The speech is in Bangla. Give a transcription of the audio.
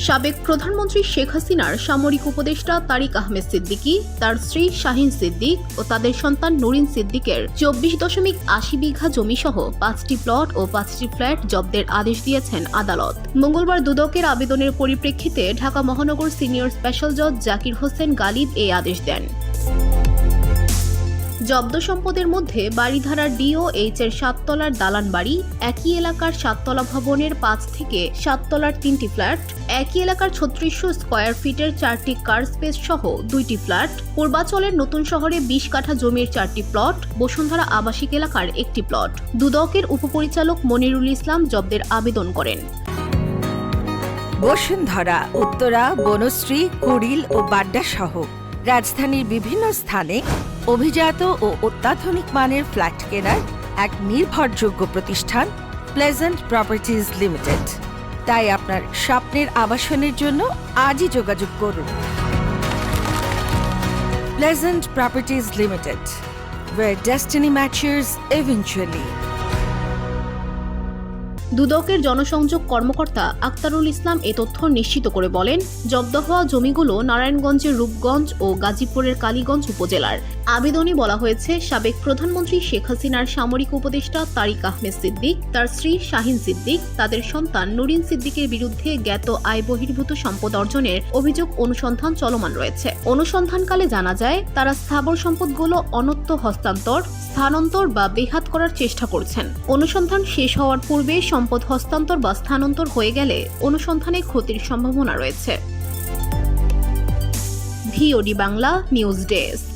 সাবেক প্রধানমন্ত্রী শেখ হাসিনার সামরিক উপদেষ্টা তারিক আহমেদ সিদ্দিকী, তার স্ত্রী শাহীন সিদ্দিক ও তাদের সন্তান নুরিন সিদ্দিকের 24.80 বিঘা জমিসহ 5টি প্লট ও 5টি ফ্ল্যাট জব্দের আদেশ দিয়েছেন আদালত। মঙ্গলবার দুদকের আবেদনের পরিপ্রেক্ষিতে ঢাকা মহানগর সিনিয়র স্পেশাল জজ জাকির হোসেন গালিব এই আদেশ দেন। জব্দ সম্পদের মধ্যে বাড়িধারার ডিওএইচ এর 7 তলার দালান বাড়ি, একই এলাকার 7 তলা ভবনের 5 থেকে 7 তলার 3টি ফ্ল্যাট, একই এলাকার 3600 স্কয়ার ফিটের 4টি কার স্পেস সহ 2টি ফ্ল্যাট, পূর্বাচলের নতুন শহরে 20 কাঠা জমির 4টি প্লট, বসুন্ধরা আবাসিক এলাকার 1টি প্লট। দুদকের উপপরিচালক মনিরুল ইসলাম জব্দের আবেদন করেন। বসুন্ধরা, উত্তরা, বনশ্রী, কুড়িল ও বাড্ডা সহ রাজধানীর বিভিন্ন স্থানে অভিজাত ও অত্যাধুনিক মানের ফ্ল্যাট কেনার এক নির্ভরযোগ্য প্রতিষ্ঠান প্লেজেন্ট প্রপার্টিজ লিমিটেড। তাই আপনার স্বপ্নের আবাসনের জন্য আজই যোগাযোগ করুন। Pleasant properties limited, where destiny matches eventually. দুদকের জনসংযোগ কর্মকর্তা আক্তারুল ইসলাম এ তথ্য নিশ্চিত করে বলেন, জব্দ হওয়া জমিগুলো নারায়ণগঞ্জের রূপগঞ্জ ও গাজীপুরের কালীগঞ্জ উপজেলার। আবেদনে বলা হয়েছে, সাবেক প্রধানমন্ত্রী শেখ হাসিনার সামরিক উপদেষ্টা তারিক আহমেদ সিদ্দিক, তার স্ত্রী শাহীন সিদ্দিক, তাদের সন্তান নুরিন সিদ্দিকের বিরুদ্ধে জ্ঞাত আয় বহির্ভূত সম্পদ অর্জনের অভিযোগ অনুসন্ধান চলমান রয়েছে। অনুসন্ধানকালে জানা যায়, তারা স্থাবর সম্পদগুলো অন্যত্র হস্তান্তর, স্থানান্তর বা বেহাত করার চেষ্টা করছেন। অনুসন্ধান শেষ হওয়ার পূর্বে সম্পদ হস্তান্তর বা স্থানান্তর হয়ে গেলে অনুসন্ধানে ক্ষতির সম্ভাবনা রয়েছে। VOD Bangla news desk.